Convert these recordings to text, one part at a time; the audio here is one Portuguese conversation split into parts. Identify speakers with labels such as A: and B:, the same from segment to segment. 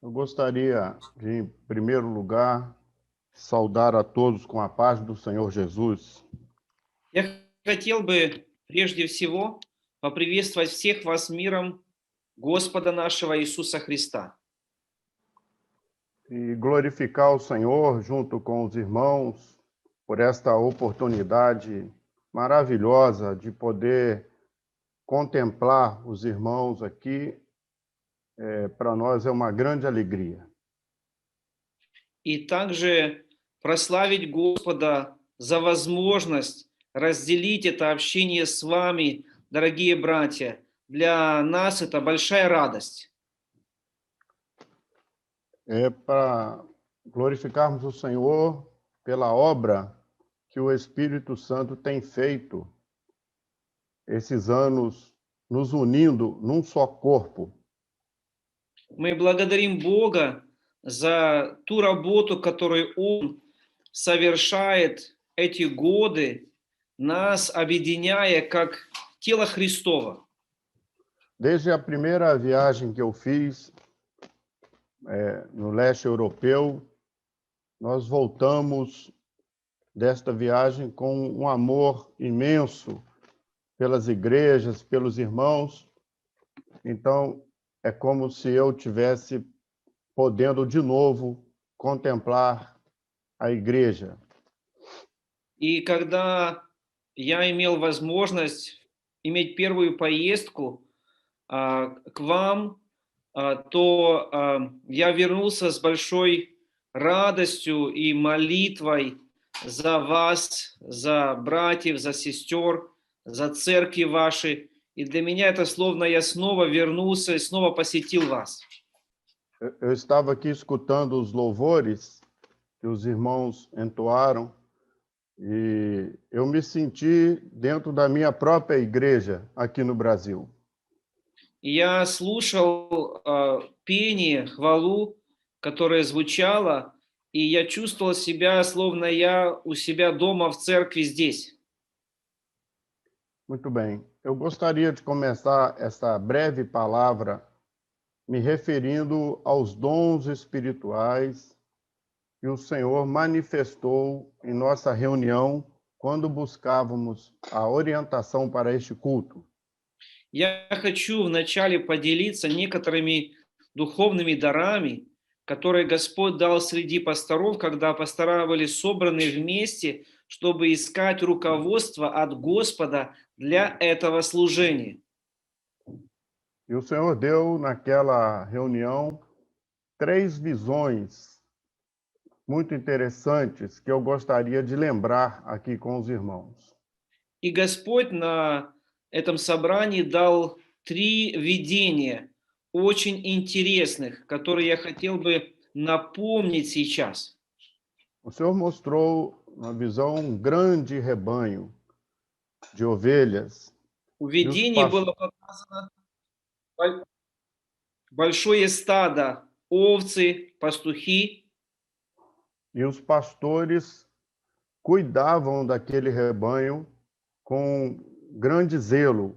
A: Eu gostaria de, em primeiro lugar, saudar a todos com a paz do Senhor Jesus.
B: Я хотел бы прежде всего поприветствовать всех вас миром Господа нашего Иисуса Христа
A: E glorificar o Senhor junto com os irmãos por esta oportunidade maravilhosa de poder contemplar os irmãos aqui. Para nós é uma grande alegria.
B: и также прославить Господа за возможность разделить это общение с вами, дорогие братья. Для нас это большая радость.
A: É para glorificarmos o Senhor pela obra que o Espírito Santo tem feito esses anos, nos unindo num só corpo.
B: Мы благодарим Бога за ту работу, которую Он совершает эти годы, нас объединяя как тело Христово.
A: Desde a primeira viagem que eu fiz no leste europeu, nós voltamos desta viagem com um amor imenso pelas igrejas, pelos irmãos. Então, é como se eu tivesse podendo de novo contemplar a igreja.
B: И когда я имел возможность иметь первую поездку к вам, то я вернулся с большой радостью и молитвой за вас, за братьев, за сестер, за церкви ваши. И для меня это словно я снова вернулся и снова посетил вас.
A: Eu estava aqui escutando os louvores que os irmãos entoaram e eu me senti dentro da minha própria igreja aqui no Brasil.
B: Я слушал пение, хвалу, которое звучало, и я чувствовал себя, словно я у себя дома в церкви здесь.
A: Muito bem. Eu gostaria de começar essa breve palavra me referindo aos dons espirituais que o Senhor manifestou em nossa reunião quando buscávamos a orientação para este culto.
B: Я хочу вначале поделиться некоторыми духовными дарами, которые Господь дал среди пасторов, когда пастора были собраны вместе, чтобы искать руководство от Господа для этого служения.
A: E o Senhor deu naquela reunião 3 visões muito interessantes que eu gostaria de lembrar aqui com os irmãos.
B: И Господь на этом собрании дал 3 видения, очень интересных, которые я хотел бы напомнить сейчас.
A: O Senhor mostrou uma visão um grande rebanho de ovelhas.
B: В видении было показано большое стадо, овцы, пастухи,
A: E os pastores cuidavam daquele rebanho com grande zelo.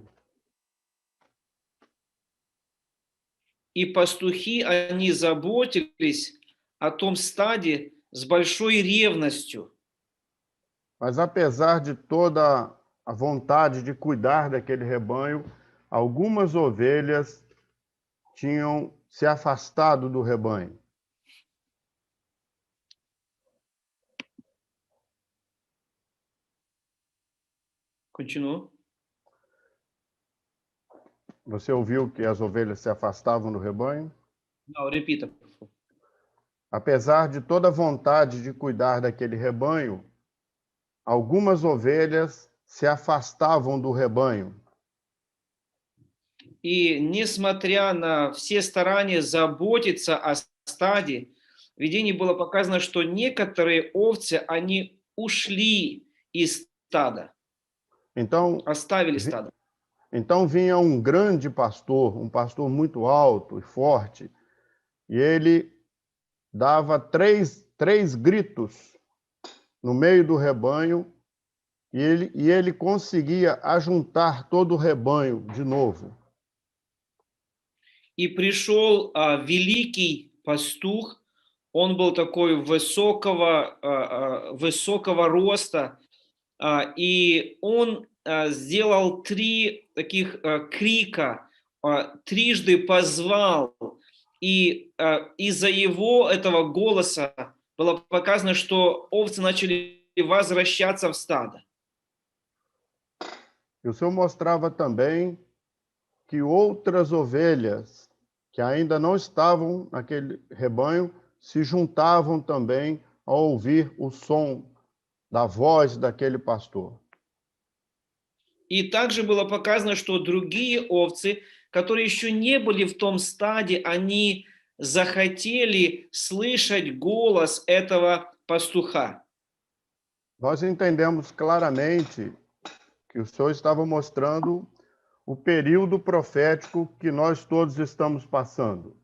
B: и пастухи, они заботились о том стаде с большой ревностью.
A: Mas apesar de toda a vontade de cuidar daquele rebanho, algumas ovelhas tinham se afastado do rebanho.
B: Continua.
A: Você ouviu que as ovelhas se afastavam do rebanho?
B: Não, repita, por favor.
A: Apesar de toda a vontade de cuidar daquele rebanho, algumas ovelhas se afastavam do rebanho.
B: И несмотря на все старания заботиться о стаде, в видении было показано, что некоторые овцы, они ушли из стада,
A: Então,
B: оставили стадо.
A: então vinha um grande pastor, um pastor muito alto e forte, e ele dava três gritos no meio do rebanho, e ele conseguia ajuntar todo o rebanho de novo.
B: И пришел великий пастух. Он был такой высокого роста, и он сделал 3 таких крика, трижды позвал, и из-за его этого голоса было показано, что овцы начали возвращаться в стадо.
A: E o Senhor mostrava também que outras ovelhas que ainda não estavam naquele rebanho se juntavam também ao ouvir o som da voz daquele pastor.
B: И также было показано, что другие овцы, которые еще не были в том стаде, они захотели слышать голос этого пастуха.
A: Nós entendemos claramente que o Senhor estava mostrando o período profético que nós todos estamos passando.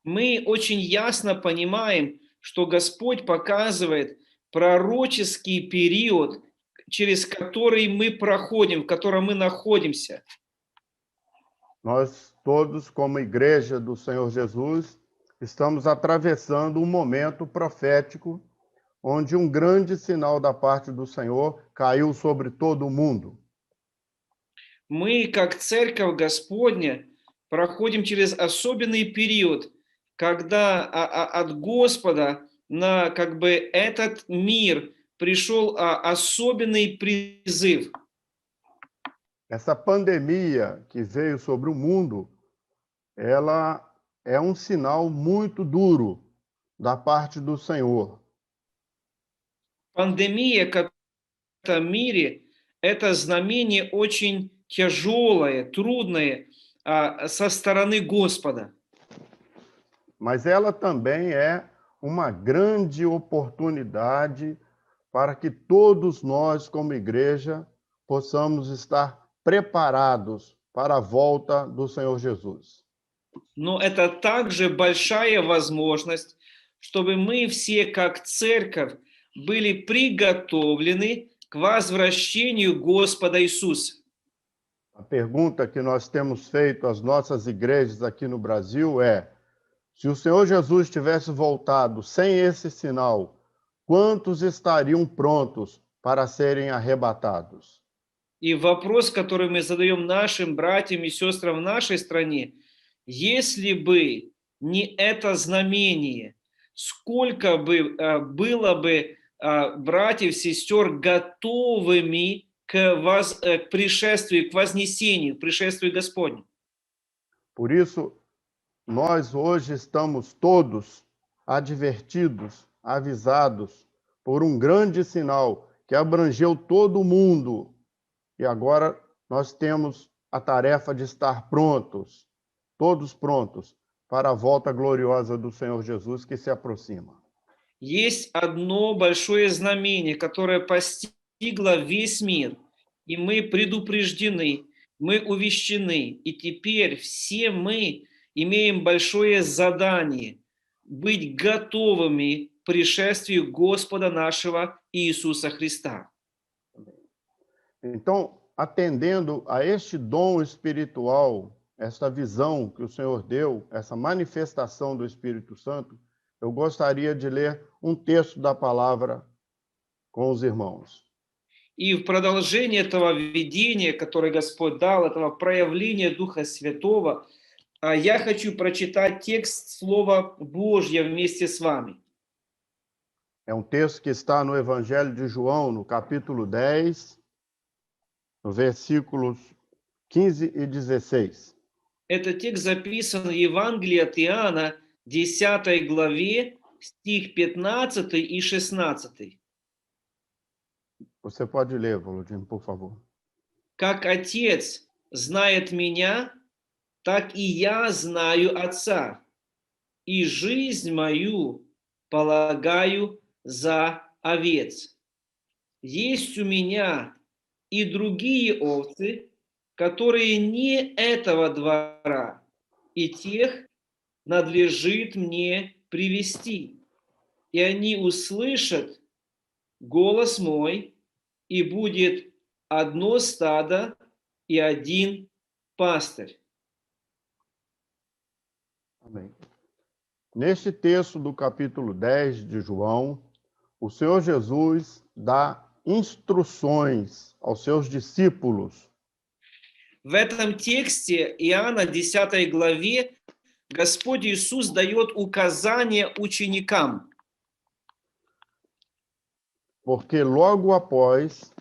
B: Мы очень ясно понимаем, что Господь показывает пророческий период, через который мы проходим, в котором мы находимся.
A: Nós todos, como igreja do Senhor Jesus, estamos atravessando um momento profético onde um grande sinal da parte do Senhor caiu sobre todo o mundo.
B: Мы, как Церковь Господня, проходим через особенный период, когда от Господа на этот мир пришел особенный призыв.
A: Essa pandemia que veio sobre o mundo, ela é um sinal muito duro da parte do Senhor.
B: Пандемия, которая в этом мире, это знамение очень тяжелое, трудное со стороны Господа.
A: Mas ela também é uma grande oportunidade para que todos nós, como igreja, possamos estar preparados para a volta do Senhor Jesus.
B: Но это также большая возможность, чтобы мы все, как церковь, были приготовлены к возвращению Господа Иисуса.
A: A pergunta que nós temos feito às nossas igrejas aqui no Brasil é: se o Senhor Jesus tivesse voltado sem esse sinal, quantos estariam prontos para serem arrebatados?
B: И вопрос, который мы задаем нашим братьям и сестрам в нашей стране: если бы не это знамение, сколько бы было бы братьев, сестер готовыми к пришествию, к вознесению, к пришествию Господню?
A: Por isso, nós hoje estamos todos advertidos, avisados por um grande sinal que abrangeu todo o mundo. E agora nós temos a tarefa de estar prontos, todos prontos, para a volta gloriosa do Senhor Jesus que se aproxima.
B: Есть одно большое знамение, которое постигло весь мир, и мы предупреждены, мы увещены, и теперь все мы имеем большое задание быть готовыми к пришествию Господа нашего Иисуса Христа.
A: Então, atendendo a este dom espiritual, esta visão que o Senhor deu, essa manifestação do Espírito Santo, eu gostaria de ler um texto da palavra com os irmãos.
B: И в продолжение этого видения, которое Господь дал, этого проявления Духа Святого, я хочу прочитать текст Слова Божьего вместе с вами.
A: É um texto que está no Evangelho de João, no capítulo 10, no versículos 15 e 16.
B: Этот текст записан в Евангелии от Иоанна, 10 главе, стих 15 и 16.
A: Você pode ler, Volodinho, por favor.
B: «Как Отец знает меня, так и я знаю Отца, и жизнь мою полагаю за овец. Есть у меня и другие овцы, которые не этого двора, и тех надлежит мне привести, и они услышат голос мой, и будет одно стадо и один пастырь».
A: Amém. Neste texto do capítulo 10 de João, o Senhor Jesus dá instruções aos seus discípulos.
B: В этом тексте Иоанна 10 главе Господь Иисус дает указания ученикам.
A: Porque logo após,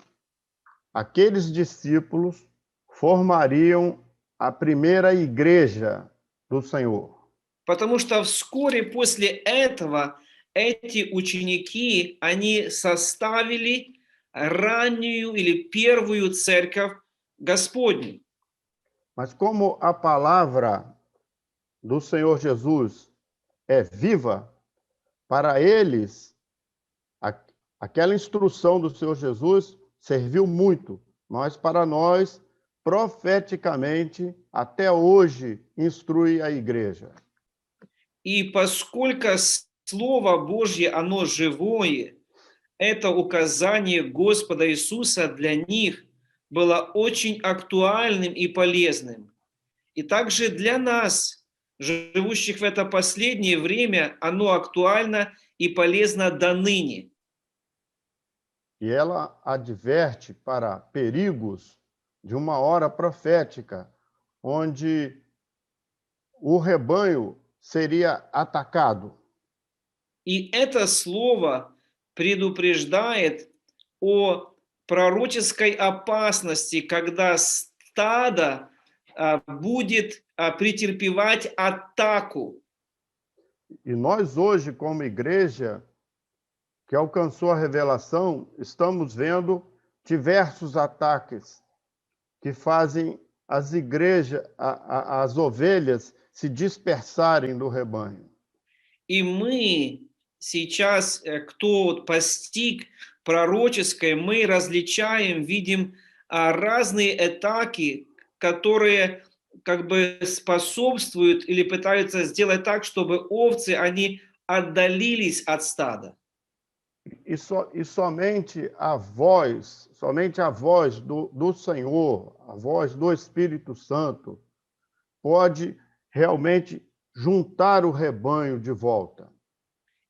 A: aqueles discípulos formariam a primeira igreja do Senhor.
B: Потому что вскоре после этого эти ученики, они составили раннюю или первую церковь Господню.
A: Mas como a palavra do Senhor Jesus é viva, para eles, aquela instrução do Senhor Jesus serviu muito, mas para nós, profeticamente, até hoje, instrui a igreja.
B: И поскольку Слово Божье, оно живое, это указание Господа Иисуса для них было очень актуальным и полезным. И также для нас, живущих в это последнее время, оно актуально и полезно до ныне.
A: E ela adverte para perigos de uma hora profética, onde o rebanho seria atacado.
B: И это слово предупреждает о пророческой опасности, когда стадо будет претерпевать атаку.
A: E nós hoje, como igreja que alcançou a revelação, estamos vendo diversos ataques que fazem as igrejas, as ovelhas se dispersarem do rebanho.
B: И мы сейчас, кто постиг пророческое, мы различаем, видим разные атаки, которые как бы способствуют или пытаются сделать так, чтобы овцы, они отдалились от стада.
A: E somente a voz do Senhor, a voz do Espírito Santo, pode realmente juntar o rebanho de volta.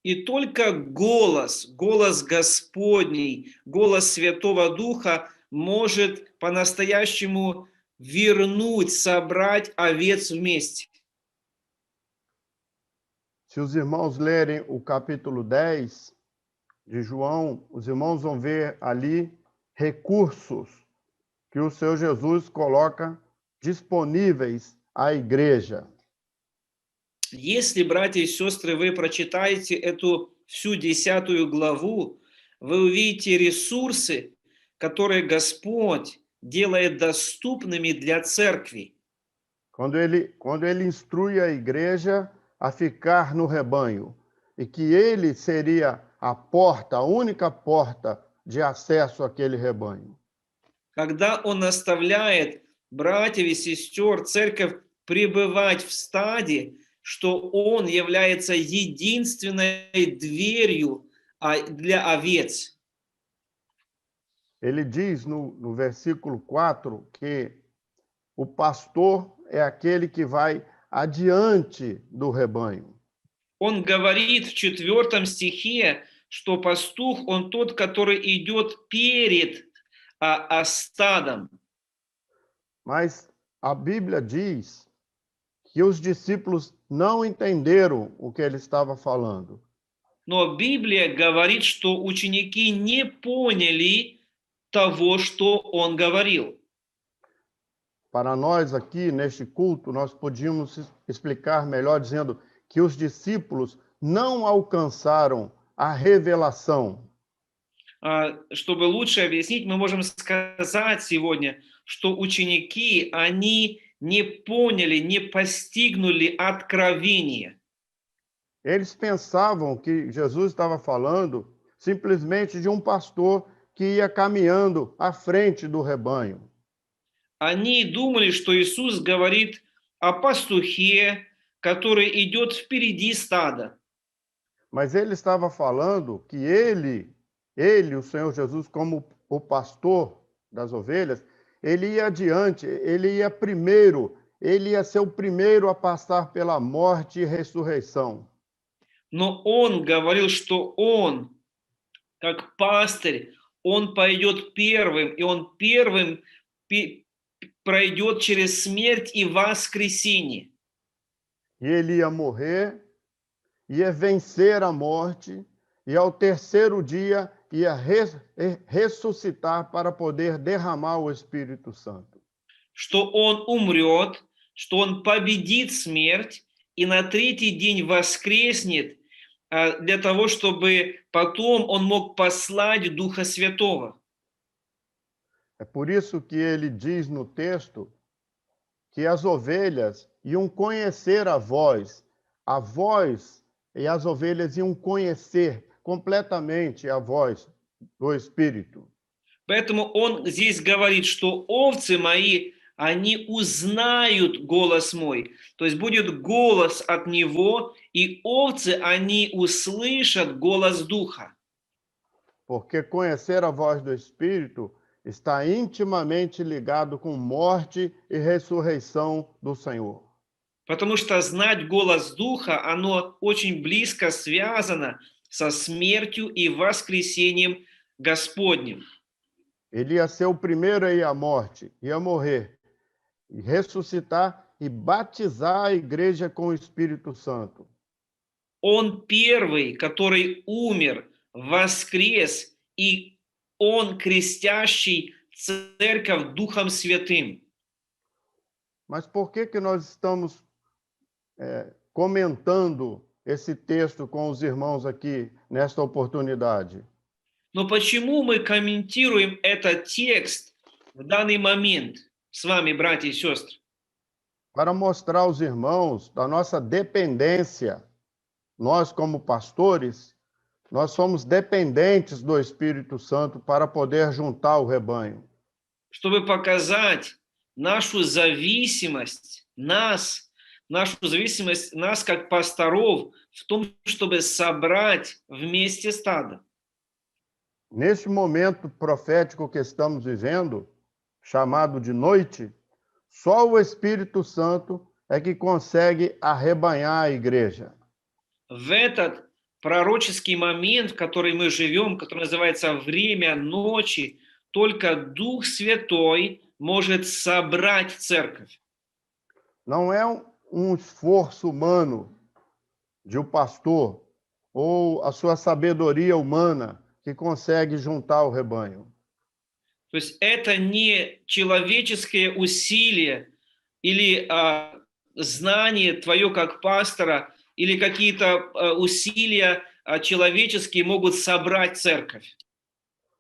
B: И только голос Господний, голос Святого Духа может по-настоящему вернуть, собрать овец вместе.
A: Se os irmãos lerem o capítulo 10 de João, os irmãos vão ver ali recursos que o Senhor Jesus coloca disponíveis à igreja.
B: Если, братья и сестры, вы прочитаете эту всю 10 главу, вы увидите ресурсы, которые Господь делает доступными для церкви.
A: Quando ele instrui a igreja a ficar no rebanho, e que ele seria a porta, a única porta de acesso àquele rebanho.
B: Когда Он наставляет братьев и сестер, церковь пребывать в стаде, что Он является единственной дверью для овец.
A: Ele diz no versículo 4 que o pastor é aquele que vai adiante do rebanho.
B: Он говорит в 4 стихе, что пастух, он тот, который идет перед стадом.
A: Mas a Bíblia diz que os discípulos não entenderam o que ele estava falando.
B: Но Библия говорит, что ученики не поняли того, что он говорил.
A: Para nós aqui, neste culto, nós podíamos explicar melhor dizendo que os discípulos não alcançaram a revelação.
B: Чтобы лучше объяснить, мы можем сказать сегодня, что ученики, они не поняли, не постигнули откровение.
A: Eles pensavam que Jesus estava falando simplesmente de um pastor que ia caminhando à frente do rebanho.
B: Они думали, что Иисус говорит о пастухе, который идет впереди стада.
A: Mas ele estava falando que ele, o Senhor Jesus, como o pastor das ovelhas, ele ia adiante, ele ia primeiro, ele ia ser o primeiro a passar pela morte e ressurreição.
B: Но он говорил, что он, как пастырь, он pойдет первым, и он первым пройдет через смерть и воскресение.
A: E ele ia morrer, ia vencer a morte, e ao terceiro dia ia ressuscitar para poder derramar o Espírito Santo.
B: Что он умрет, что он победит смерть, и на третий день воскреснет для того, чтобы потом он мог послать Духа Святого.
A: É por isso que ele diz no texto que as ovelhas iam conhecer a voz e as ovelhas iam conhecer completamente a voz do Espírito.
B: Поэтому он здесь говорит, что овцы мои, они узнают голос мой. То есть будет голос от него, и овцы, они услышат голос Духа.
A: Porque conhecer a voz do Espírito está intimamente ligado com morte e ressurreição do Senhor.
B: Потому что знать голос Духа, оно очень близко связано со смертью и воскресением Господним.
A: Ele ia ser o primeiro a ir à morte, ia morrer, e ressuscitar e batizar a igreja com o Espírito Santo.
B: Он первый, который умер, воскрес, и он крестящий церковь Духом Святым.
A: Mas por que nós estamos comentando esse texto com os irmãos aqui nesta oportunidade?
B: Но почему мы комментируем этот текст в данный момент с вами, братья и сестры?
A: Para mostrar aos irmãos da nossa dependência. Nós, como pastores, nós somos dependentes do Espírito Santo para poder juntar o rebanho.
B: Чтобы показать нашу зависимость, нашу зависимость нас как пасторов в том, чтобы собрать вместе стадо.
A: Neste momento profético que estamos vivendo, chamado de noite, só o Espírito Santo é que consegue arrebanhar a igreja.
B: В этот пророческий момент, в который мы живем, который называется время ночи, только Дух Святой может собрать церковь.
A: Não é esforço humano de um pastor ou a sua sabedoria humana que consegue juntar o rebanho.
B: То есть это не человеческое усилие или знание твое как пастора, или какие-то усилия человеческие могут собрать церковь.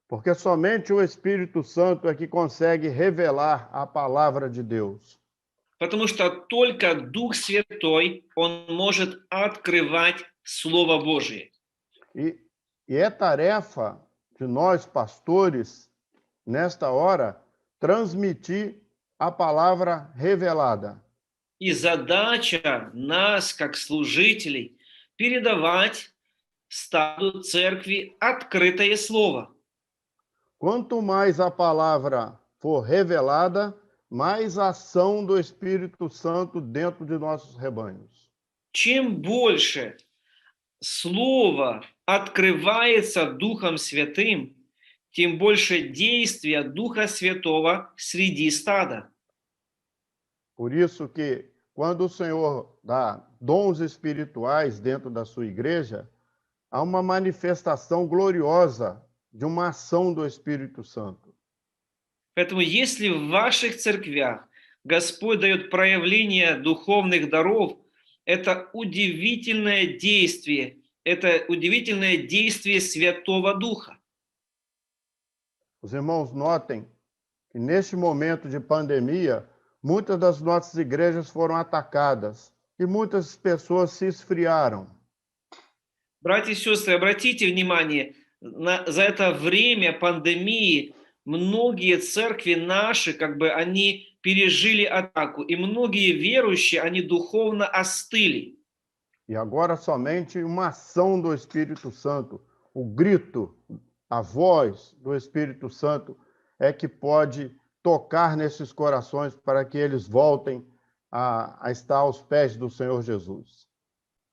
A: Porque somente o Espírito Santo é que consegue revelar a palavra de Deus.
B: Потому что только Дух Святой, Он может открывать Слово Божие.
A: E é tarefa de nós, pastores, nesta hora, transmitir a palavra revelada.
B: И задача нас, как служителей, передавать стаду церкви открытое Слово.
A: Quanto mais a palavra for revelada, mais ação do Espírito Santo dentro de nossos rebanhos.
B: Чем больше Слово открывается Духом Святым, тем больше действия Духа Святого среди стада.
A: Por isso que, quando o Senhor dá dons espirituais dentro da sua igreja, há uma manifestação gloriosa de uma ação do Espírito Santo.
B: Поэтому если в ваших церквях Господь дает проявление духовных даров, это удивительное действие Святого Духа.
A: Os irmãos notem que neste momento de pandemia, muitas das nossas igrejas foram atacadas e muitas pessoas se esfriaram.
B: Братья и сестры, обратите внимание, за это время пандемии многие церкви наши, они пережили атаку, и многие верующие, они духовно остыли.
A: E agora somente uma ação do Espírito Santo, o grito, a voz do Espírito Santo é que pode tocar nesses corações para que eles voltem a estar aos pés do Senhor Jesus.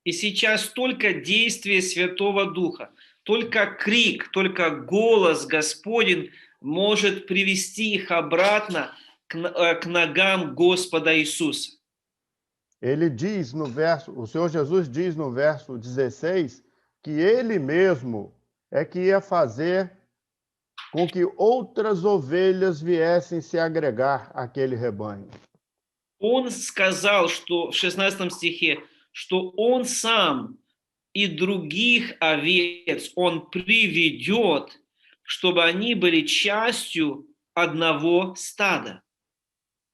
B: И сейчас только действие Святого Духа, только крик, только голос Господень может привести их обратно к ногам Господа Иисуса.
A: Ele diz no verso, o Senhor Jesus diz no verso 16 que ele mesmo é que ia fazer com que outras ovelhas viessem se agregar àquele rebanho.
B: Он сказал, что в 16 стихе, что он сам и других овец он приведет, чтобы они были частью одного стада.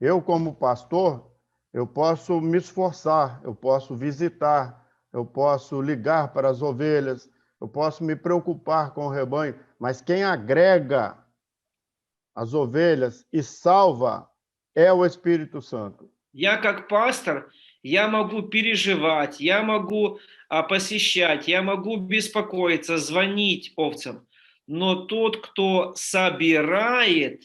A: Eu, como pastor, eu posso me esforçar, eu posso visitar, eu posso ligar para as ovelhas, eu posso me preocupar com o rebanho, mas quem agrega as ovelhas e salva é o Espírito Santo.
B: Я как пастор, я могу переживать, я могу посещать, я могу беспокоиться, звонить овцам. Но тот, кто собирает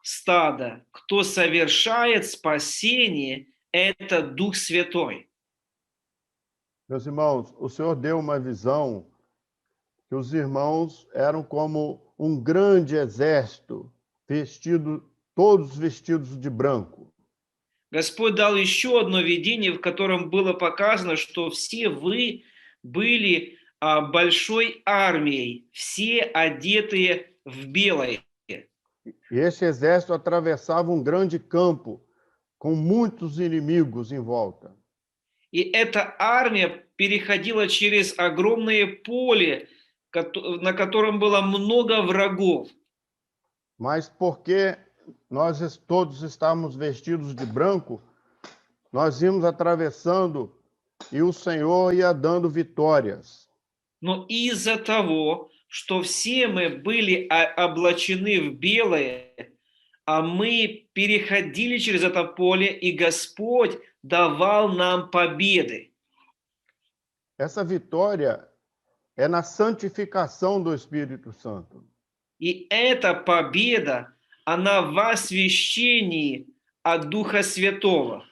B: стадо, кто совершает спасение, это Дух Святой.
A: Meus irmãos, o Senhor deu uma visão que os irmãos eram como um grande exército, todos vestidos de branco.
B: Господь дал еще одно видение, в котором было показано, что все вы были большой армией, все одетые в белое.
A: E esse exército atravessava um grande campo com muitos inimigos em volta.
B: И эта армия переходила через огромное поле, на котором было много врагов.
A: Mas porque nós todos estávamos vestidos de branco, nós íamos atravessando e o Senhor ia dando vitórias.
B: Но из-за того, что все мы были облачены в белое, а мы переходили через это поле, и Господь давал нам победы.
A: Essa vitória é na santificação do Espírito Santo.
B: И эта победа, она в освящении от Духа Святого.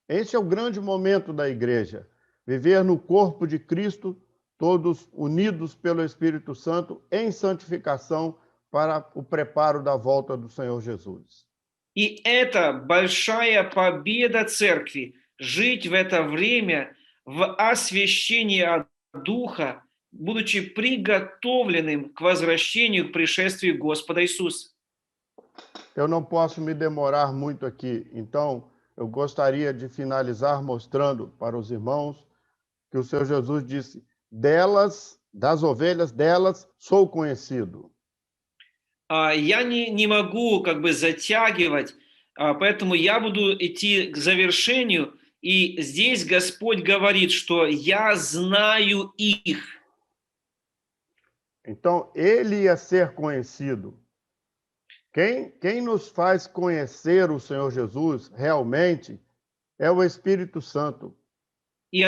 A: Esse é o grande momento da igreja, viver no corpo de Cristo, todos unidos pelo Espírito Santo em santificação para o preparo da volta do Senhor Jesus.
B: И это большая победа церкви, жить в это время в освящении от Духа, будучи приготовленным к возвращению, к пришествию Господа Иисуса.
A: Eu não posso me demorar muito aqui, então eu gostaria de finalizar mostrando para os irmãos que o Senhor Jesus disse: delas, das ovelhas delas, sou conhecido.
B: Я не могу затягивать, поэтому я буду идти к завершению. И здесь Господь говорит, что я знаю их.
A: Então, ele ia ser conhecido. Quem nos faz conhecer o Senhor Jesus realmente é o Espírito Santo.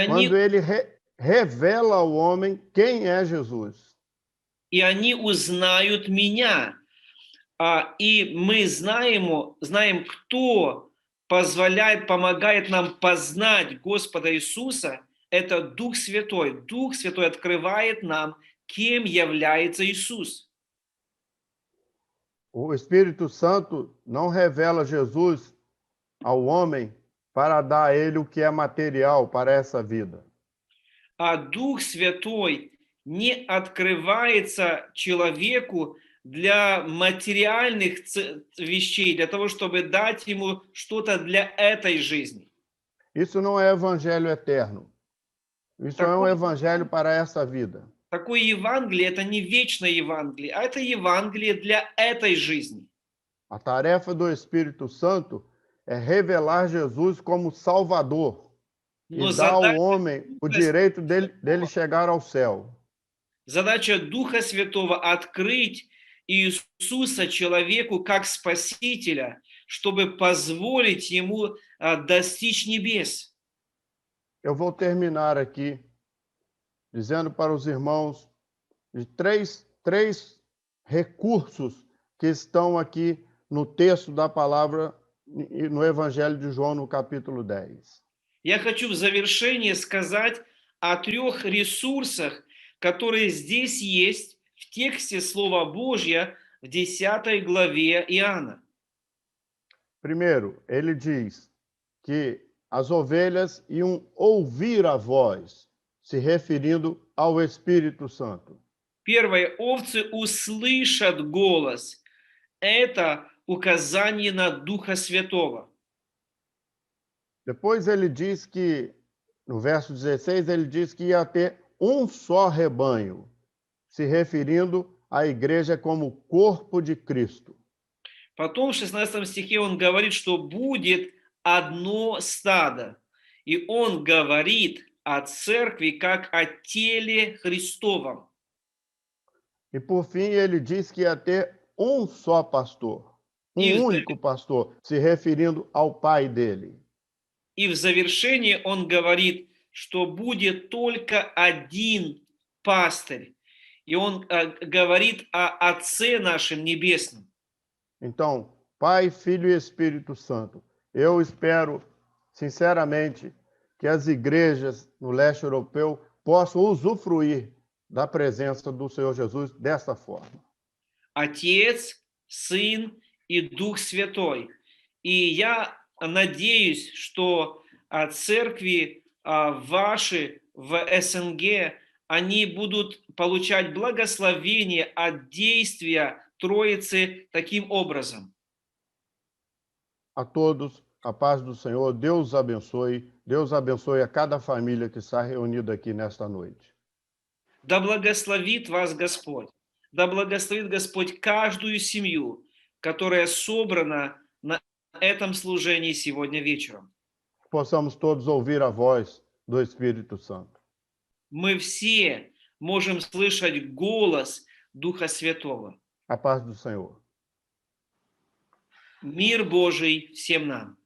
A: Quando ele revela ao homem quem é Jesus.
B: И они узнают меня. И мы знаем, кто помогает нам познать Господа Иисуса, это Дух Святой. Дух Святой открывает нам, кем является Иисус.
A: O Espírito Santo não revela Jesus ao homem para dar a ele o que é material para essa vida.
B: А Дух Святой не открывается человеку для материальных вещей, для того, чтобы дать ему что-то для этой жизни.
A: Isso não é evangelho eterno. Isso é um evangelho para essa vida.
B: Такое Евангелие – это не вечное Евангелие, а это Евангелие для этой жизни.
A: A tarefa do Espírito Santo é revelar Jesus como Salvador e dar ao homem o direito dele chegar ao céu.
B: Задача Духа Святого – открыть Иисуса человеку как Спасителя, чтобы позволить ему достичь небес.
A: Eu vou terminar aqui dizendo para os irmãos de três recursos que estão aqui no texto da palavra no Evangelho de João, no capítulo 10.
B: Я хочу в завершение сказать о 3 ресурсах, которые здесь есть в тексте Слова Божьего в 10 главе Иоанна.
A: Primeiro, ele diz que as ovelhas iam ouvir a voz, se referindo ao Espírito Santo.
B: Первое, овцы услышат голос. Это указание на Духа Святого.
A: Depois ele diz que, no verso 16, ele diz que ia ter um só rebanho, se referindo à igreja como corpo de Cristo.
B: Потом в 16 стихе он говорит, что будет одно стадо. И он говорит о церкви как о теле Христовом.
A: E por fim, ele diz que ia ter um só pastor,
B: И
A: um
B: в,
A: único pastor, se referindo ao pai dele.
B: и в завершении он говорит, что будет только один пастырь. И он говорит о Отце нашем Небесном.
A: Então, Pai, Filho e Espírito Santo, eu espero, sinceramente, que as igrejas no leste europeu possam usufruir da presença do Senhor Jesus dessa forma.
B: Отец, Сын и Дух Святой. И я надеюсь, что церкви ваши в СНГ, они будут получать благословение от действия Троицы таким образом.
A: A todos, a paz do Senhor, Deus abençoe a cada família que está reunida aqui nesta noite.
B: Да благословит вас Господь. Да благословит Господь каждую семью, которая собрана на этом служении сегодня вечером.
A: Possamos todos ouvir a voz do Espírito Santo.
B: Мы все можем слышать голос Духа Святого.
A: A paz do Senhor.
B: Мир Божий всем нам.